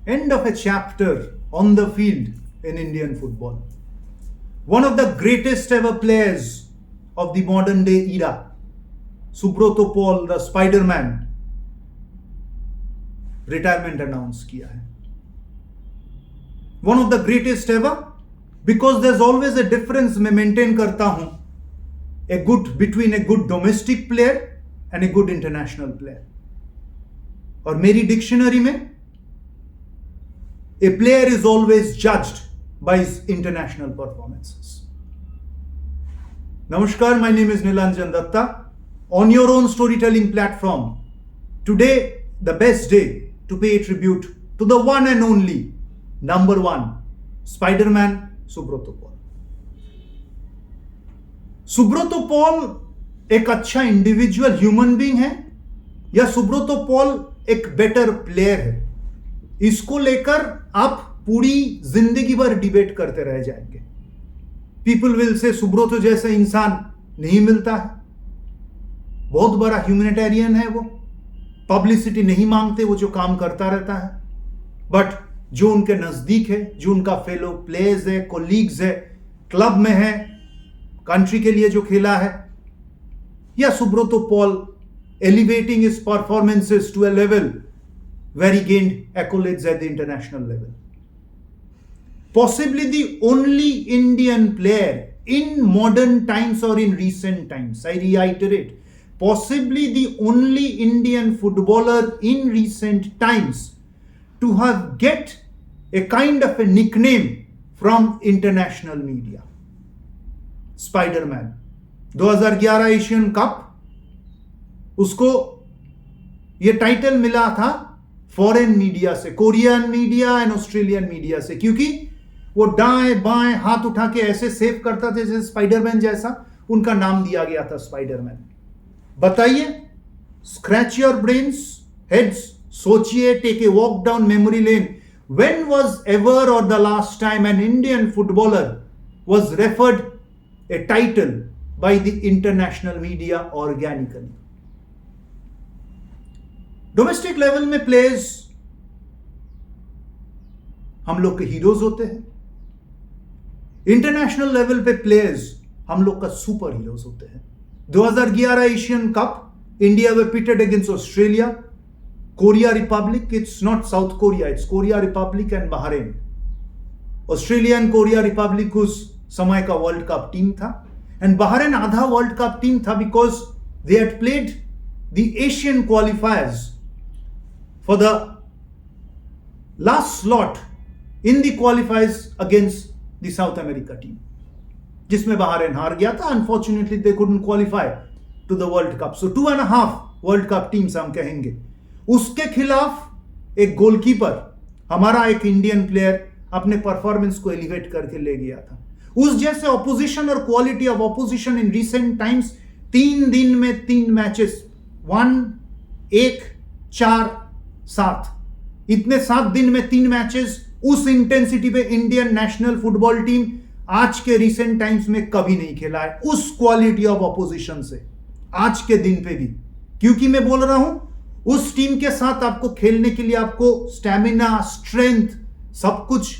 end of a chapter on the field in Indian football. One of the greatest ever players of the modern day era, Subrata Paul, the Spiderman, retirement announced किया है. One of the greatest ever, because there's always a difference मैं maintain करता हूं between a good domestic player and a good international player. और मेरी dictionary में a player is always judged by his international performances. Namaskar, my name is Nilanjan Datta. On your own storytelling platform, today the best day to pay tribute to the one and only number one Spiderman Subrata Paul. Subrata Paul एक अच्छा individual human being है या सुब्रतो पॉल एक better player है, इसको लेकर आप पूरी जिंदगी भर डिबेट करते रह जाएंगे. पीपल विल से सुब्रतो जैसा इंसान नहीं मिलता है, बहुत बड़ा ह्यूमैनिटेरियन है, वो पब्लिसिटी नहीं मांगते, वो जो काम करता रहता है. बट जो उनके नजदीक है, जो उनका फेलो प्लेयर्स है, कोलीग्स है, क्लब में है, कंट्री के लिए जो खेला है, या Subrata Paul elevating his performances to a level where he gained accolades at the international level. Possibly the only Indian player in modern times or in recent times, I reiterate, possibly the only Indian footballer in recent times to have get a kind of a nickname from international media. Spiderman. 2011 Asian cup, उसको ये title मिला था foreign media से, Korean media and Australian media से, क्योंकि वो दाएं बाएं हाथ उठा के ऐसे सेव करता थे जैसे स्पाइडरमैन जैसा, उनका नाम दिया गया था स्पाइडरमैन. बताइए, स्क्रैच योर ब्रेन्स, हेड्स, सोचिए, take a walk down memory lane. When was ever or the last time an Indian footballer was referred a title by the international media organically? Domestic level में players हम लोग के heroes होते हैं, international level पे players हम लोग का सुपर हीरोज होते हैं. 2011 Asian cup, India way pitted against Australia, Korea Republic, it's not south Korea, it's Korea Republic and Bahrain. Australia and Korea Republic उस समय का वर्ल्ड कप टीम था, एंड बहरीन आधा वर्ल्ड कप टीम था, because they had played the Asian क्वालिफायर्स for the last slot in the qualifiers against the South America team, जिसमें Bahrain हार गया था. Unfortunately they couldn't qualify to the World Cup. So 2.5 World Cup teams हम कहेंगे. उसके खिलाफ एक goalkeeper, हमारा एक इंडियन प्लेयर, अपने परफॉर्मेंस को एलिवेट करके ले गया था. उस जैसे ऑपोजिशन और quality of opposition in recent times 3 दिन में 3 मैचेस, 1, 1, 4, 7, इतने 7 दिन में 3 मैचेस, उस इंटेंसिटी पे इंडियन नेशनल फुटबॉल टीम आज के रिसेंट टाइम्स में कभी नहीं खेला है, उस क्वालिटी ऑफ ऑपोजिशन से, आज के दिन पे भी. क्योंकि मैं बोल रहा हूं, उस टीम के साथ आपको खेलने के लिए आपको स्टैमिना, स्ट्रेंथ, सब कुछ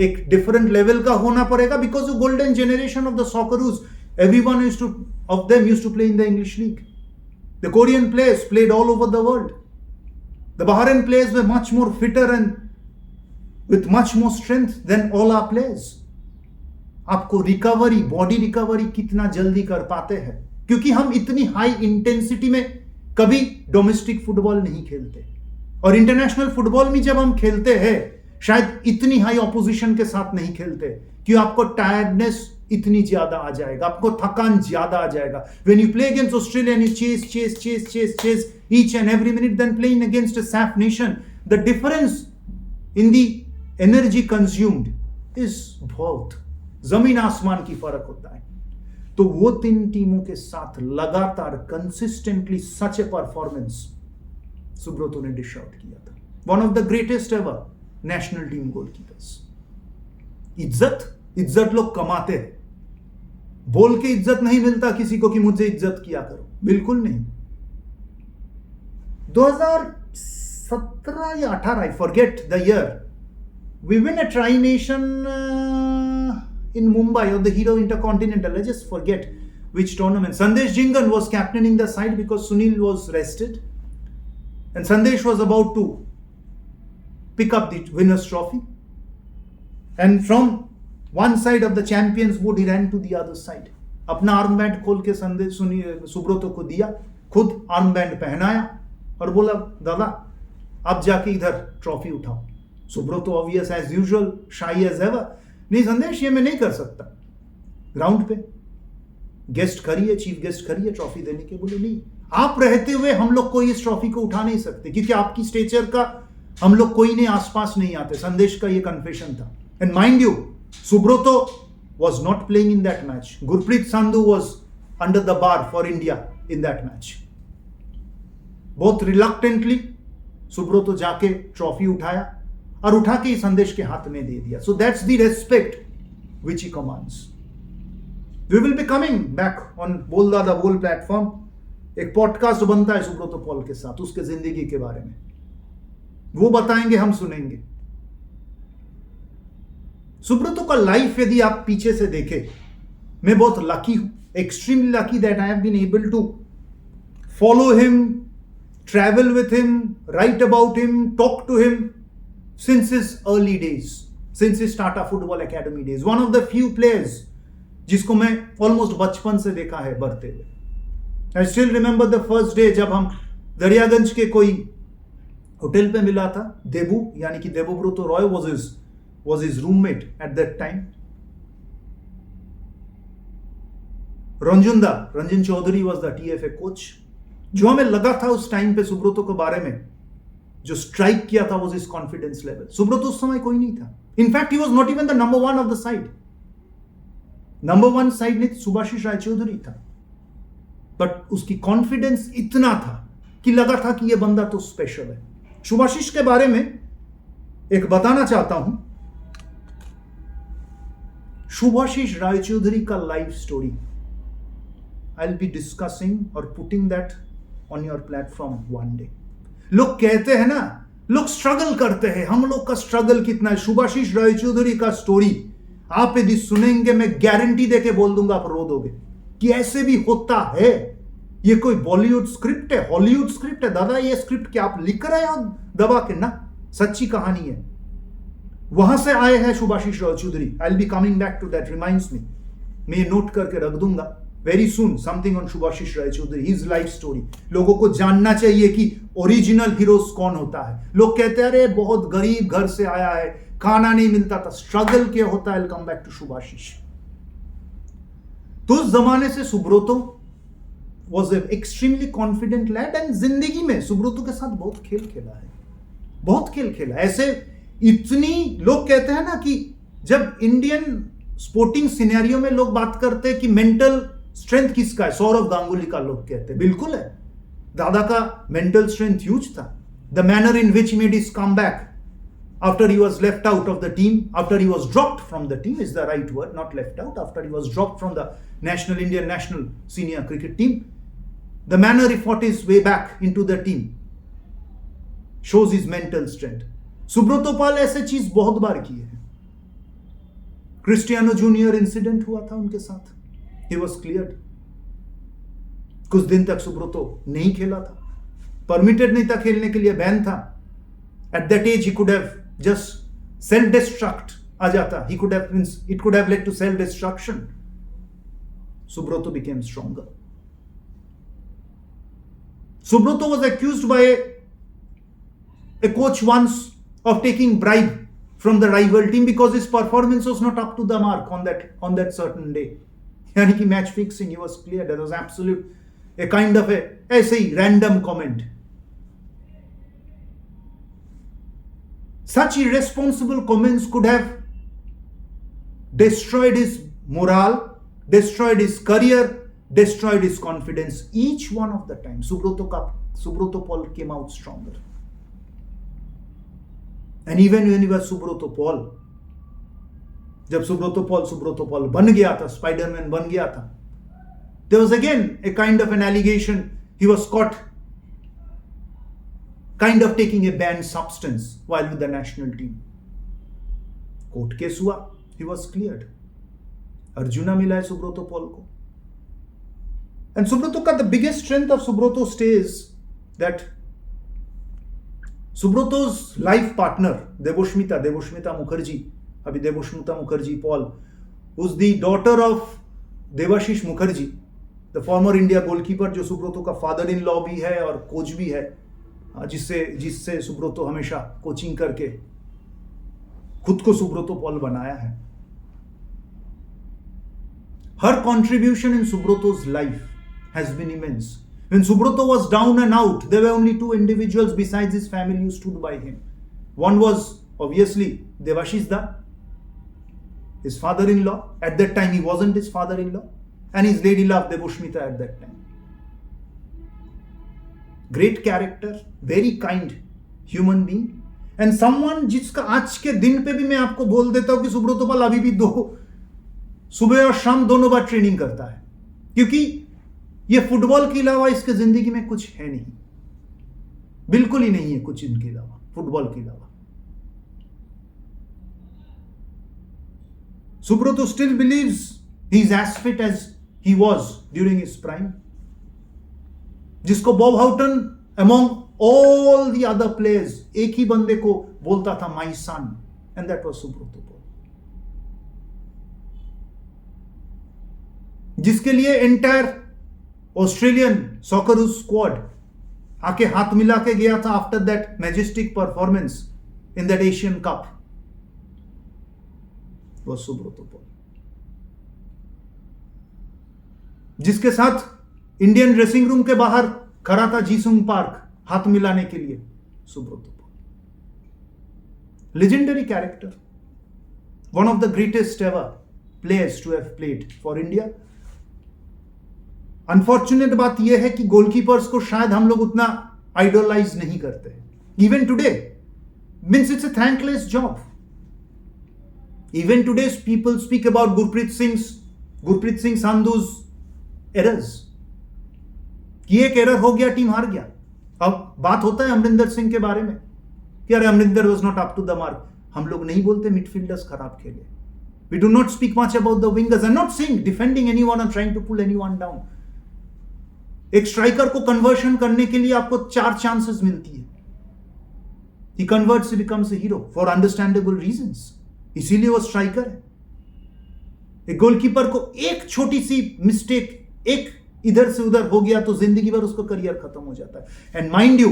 एक डिफरेंट लेवल का होना पड़ेगा, because the golden generation of the Socceroos, everyone of them used to play in the English league. The Korean players played all over the world. The Bahrain players were much more fitter and with much more strength than all our players. आपको recovery, body recovery कितना जल्दी कर पाते हैं, क्योंकि हम इतनी high intensity में कभी डोमेस्टिक फुटबॉल नहीं खेलते, और इंटरनेशनल फुटबॉल में जब हम खेलते हैं शायद इतनी हाई ऑपोजिशन के साथ नहीं खेलते, क्यों आपको टायर्डनेस इतनी ज्यादा आ जाएगा, आपको थकान ज्यादा आ जाएगा. When you play against Australia and you chase each and every minute, then playing against a SAF nation, the difference in the energy consumed is बहुत जमीन आसमान की फर्क होता है. तो वो 3 टीमों के साथ लगातार consistently such a performance Subrata ने डिश आउट किया था. One of the greatest ever national team goalkeepers. इज्जत लोग कमाते हैं, बोल के इज्जत नहीं मिलता किसी को कि मुझे इज्जत किया करो, बिल्कुल नहीं. 17 या 18, I forget the year, we win a tri-nation in Mumbai or the Hero Intercontinental, I just forget which tournament. Sandesh Jingan was captaining the side because Sunil was rested, and Sandesh was about to pick up the winner's trophy, and from one side of the champions board he ran to the other side. अपना arm band खोल के संदेश सुब्रतो को दिया, खुद arm band पहनाया और बोला दादा अब जाके इधर ट्रॉफी उठाओ. सुब्रतो ऑब्वियस एज यूजुअल, शाई एज एवर, नहीं संदेश ये मैं नहीं कर सकता. ग्राउंड पे गेस्ट खड़ी है, चीफ गेस्ट खड़ी है ट्रॉफी देने के, बोले नहीं आप रहते हुए हम लोग कोई इस ट्रॉफी को उठा नहीं सकते क्योंकि आपकी स्टेचर का हम लोग कोई नहीं आसपास नहीं आते. संदेश का ये कन्फेशन था. And mind you, Subrata was not playing in that match. Gurpreet Sandhu was under the bar for India in that match. बहुत reluctantly सुब्रतो जाके ट्रॉफी उठाया और उठा के संदेश के हाथ में दे दिया. So that's the respect which he commands. We will be coming back on बोल दादा बोल प्लेटफॉर्म. एक पॉडकास्ट बनता है सुब्रतो पॉल के साथ उसके जिंदगी के बारे में, वो बताएंगे, हम सुनेंगे. सुब्रतो का लाइफ यदि आप पीछे से देखें, मैं बहुत लकी हूं, extremely lucky that I have been able to follow him, travel with him, write about him, talk to him since his early days, since his Tata football academy days. One of the few players जिसको मैं almost बचपन से देखा है बढ़ते हुए. I still remember the first day जब हम दरियागंज के कोई होटल पे मिला था. देबू यानी कि देबोब्रतो Roy was his roommate at that time. Ranjan Chaudhary was the TFA coach. जो हमें लगा था उस टाइम पे सुब्रतो के बारे में जो स्ट्राइक किया था was his confidence level. Subroto उस समय कोई नहीं था. In fact, he was not even the number one of the side. Number one side नहीं, सुभाषिष रायचौधरी था. बट उसकी कॉन्फिडेंस इतना था कि लगा था कि यह बंदा तो स्पेशल है. सुभाषिष के बारे में एक बताना चाहता हूं. Subhashish Raychaudhuri ka life story. I'll be discussing or putting that on your platform one day. लोग कहते हैं ना, लोग स्ट्रगल करते हैं, हम लोग का स्ट्रगल कितना है. सुभाषिष रायचौधरी का स्टोरी आप यदि सुनेंगे, मैं गारंटी देके बोल दूंगा आप रो दोगे कि ऐसे भी होता है. ये कोई बॉलीवुड स्क्रिप्ट है, हॉलीवुड स्क्रिप्ट है दादा, ये स्क्रिप्ट क्या आप लिख रहे हो दबा के? ना, सच्ची कहानी है. वहां से आए हैं Subhasish Roychowdhury. I will be coming back to that, reminds me. मैं ये नोट करके रख दूंगा very soon, something on Subhasish Roychowdhury, his life story. लोगों को जानना चाहिए कि ओरिजिनल हीरोज कौन होता है. लोग कहते हैं अरे बहुत गरीब घर से आया है, खाना नहीं मिलता था, स्ट्रगल क्या होता है. Come back to Subhasish. तो उस जमाने से Subrata was a extremely confident lad. And जिंदगी में सुब्रतो के साथ बहुत खेल खेला है, बहुत खेल खेला. ऐसे इतनी लोग कहते हैं ना कि जब इंडियन स्पोर्टिंग सिनेरियो में लोग बात करते हैं कि मेंटल स्ट्रेंथ किसका है, सौरव गांगुली का लोग कहते हैं. बिल्कुल है, दादा का मेंटल स्ट्रेंथ ह्यूज था. The manner in which made his come back after he was left out of the team, after he was dropped from the team is the right word, not left out, after he was dropped from the national Indian national senior cricket team. The manner he fought his way back into the team shows his mental strength. Subrata Pal ऐसे चीज बहुत बार की है. Cristiano junior incident हुआ था उनके साथ, he was cleared. कुछ दिन तक सुब्रतो नहीं खेला था, परमिटेड नहीं था खेलने के लिए, बैन था. At that age he could have just self destruct आ जाता, he could have, it could have led to self destruction. Subrata became stronger. Subrata was accused by a coach once of taking bribe from the rival team because his performance was not up to the mark on that certain day. यानी कि match fixing, he was clear, that was absolute a kind of a ऐसे ही random comment. Such irresponsible comments could have destroyed his morale, destroyed his career, destroyed his confidence. Each one of the time, Subrata Paul came out stronger. And even when he was Subrata Paul, जब Subrata Paul बन गया था, Spiderman बन गया था, there was again a kind of an allegation. He was caught kind of taking a banned substance while with the national team. Court case हुआ, he was cleared. Arjuna मिला है सुब्रतो पॉल को. And Subrato का the biggest strength of Subrato's stay is that Subrato's life partner Devoshmita Mukherjee, अभी Devoshmita Mukherjee Paul, who's the daughter of Devashish Mukherjee, the former India goalkeeper, जो Subrato का father in law भी है और coach भी है, जिससे Subrato हमेशा कोचिंग करके खुद को Subrato Paul बनाया है. Her contribution in Subrato's life has been immense. When Subrata was down and out, there were only two individuals besides his family who stood by him. One was obviously Devashish Da, his father-in-law. At that time, he wasn't his father-in-law, and his lady love Devoshmita at that time. Great character, very kind human being, and someone जिसका आज के दिन पे भी मैं आपको बोल देता हूँ कि सुब्रतो पाल अभी भी सुबह और शाम दोनों बार ट्रेनिंग करता है, क्योंकि ये फुटबॉल के अलावा इसके जिंदगी में कुछ है नहीं, बिल्कुल ही नहीं है कुछ इनके अलावा, फुटबॉल के अलावा. Subrata still believes he is as fit as he was during his prime. जिसको Bob Houghton among all the other players एक ही बंदे को बोलता था my son, and that was Subrata Paul. जिसके लिए एंटायर ऑस्ट्रेलियन सॉकर स्क्वाड आके हाथ मिला के गया था after that majestic performance in that Asian cup, वो सुब्रतो पॉल. जिसके साथ इंडियन ड्रेसिंग रूम के बाहर खड़ा था जीसुंग पार्क हाथ मिलाने के लिए, Subrata Paul. Legendary character, one of the greatest ever players to have played for India. Unfortunate बात यह है कि गोलकीपर्स को शायद हम लोग उतना आइडोलाइज नहीं करते. Even today means it's a thankless job. Even today people speak about Gurpreet Singh Sandhu's errors, कि एक एरर हो गया टीम हार गया. अब बात होता है अमरिंदर सिंह के बारे में कि अरे Amrinder was not up to the mark. हम लोग नहीं बोलते मिडफील्डर्स खराब खेले. We do not speak much about the wingers. I'm not saying defending anyone or trying to pull anyone down. एक स्ट्राइकर को कन्वर्शन करने के लिए आपको 4 चांसेस मिलती है. He converts, he becomes a hero for understandable reasons. इसीलिए वो स्ट्राइकर है. एक गोलकीपर को एक छोटी सी मिस्टेक, एक इधर से उधर हो गया तो जिंदगी भर उसका करियर खत्म हो जाता है. एंड माइंड यू,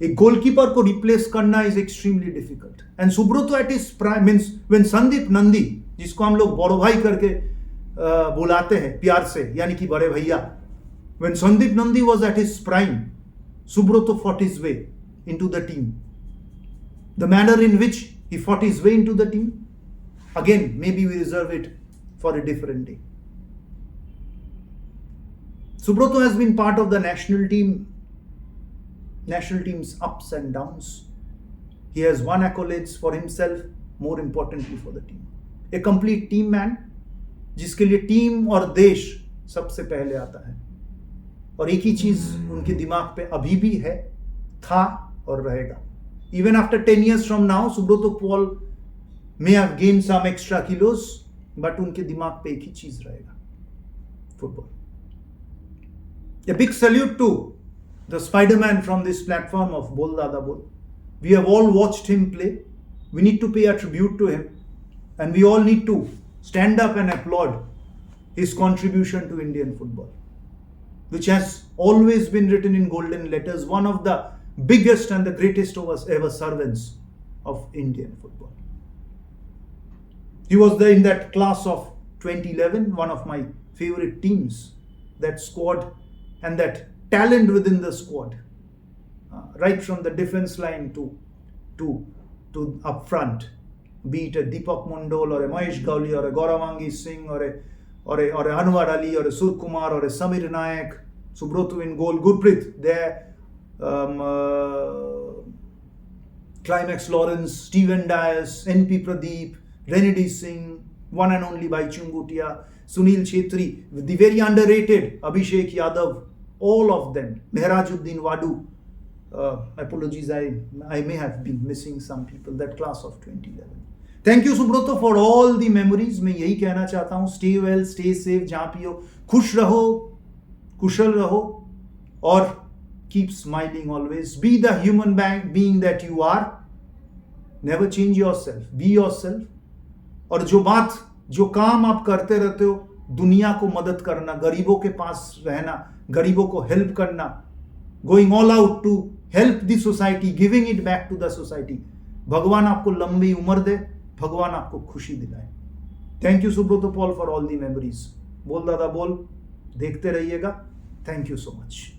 एक गोलकीपर को रिप्लेस करना is extremely difficult. And Subrata at his prime means when Sandip Nandy, जिसको हम लोग बड़ो भाई करके बुलाते हैं प्यार से, यानी कि बड़े भैया, when Sandeep Nandi was at his prime, Subrata fought his way into the team. The manner in which he fought his way into the team, again, maybe we reserve it for a different day. Subrata has been part of the national team's ups and downs. He has won accolades for himself, more importantly for the team. A complete team man, जिसके लिए team और देश सबसे पहले आता है. और एक ही चीज उनके दिमाग पे अभी भी है, था और रहेगा. Even after 10 years from now, Subrata Paul may have gained some extra kilos, but उनके दिमाग पे एक ही चीज रहेगा, football. A big salute to the Spiderman from this platform of Bol Dada Bol. We have all watched him play. We need to pay a tribute to him, and we all need to stand up and applaud his contribution to Indian football, which has always been written in golden letters, one of the biggest and the greatest ever servants of Indian football. He was there in that class of 2011, one of my favorite teams, that squad and that talent within the squad, right from the defense line to up front, be it a Deepak Mondol or a Mahesh Gowli or a Gauravangi Singh or a Anwar Ali or a Sur Kumar or a Samir Nayak, Subrata in goal, Gurpreet there, Climax Lawrence, Steven Dias, NP Pradeep, Renedy Singh, one and only Baichung Bhutia, Sunil Chhetri, the very underrated Abhishek Yadav, all of them, Mehrajuddin Wadu, Apologies, I may have been missing some people, that class of 2011. Thank you Subrata for all the memories. मैं यही कहना चाहता हूं, stay well, stay safe, जहां भी हो खुश रहो, कुशल रहो, और keep smiling always. Be the human being that you are. Never change yourself, be yourself. और जो काम आप करते रहते हो, दुनिया को मदद करना, गरीबों के पास रहना, गरीबों को हेल्प करना, going all out to help the society, giving it back to the society. भगवान आपको लंबी उम्र दे, भगवान आपको खुशी दिलाए. Thank you Subrata Paul for all the memories. बोल दादा बोल, देखते रहिएगा. Thank you so much.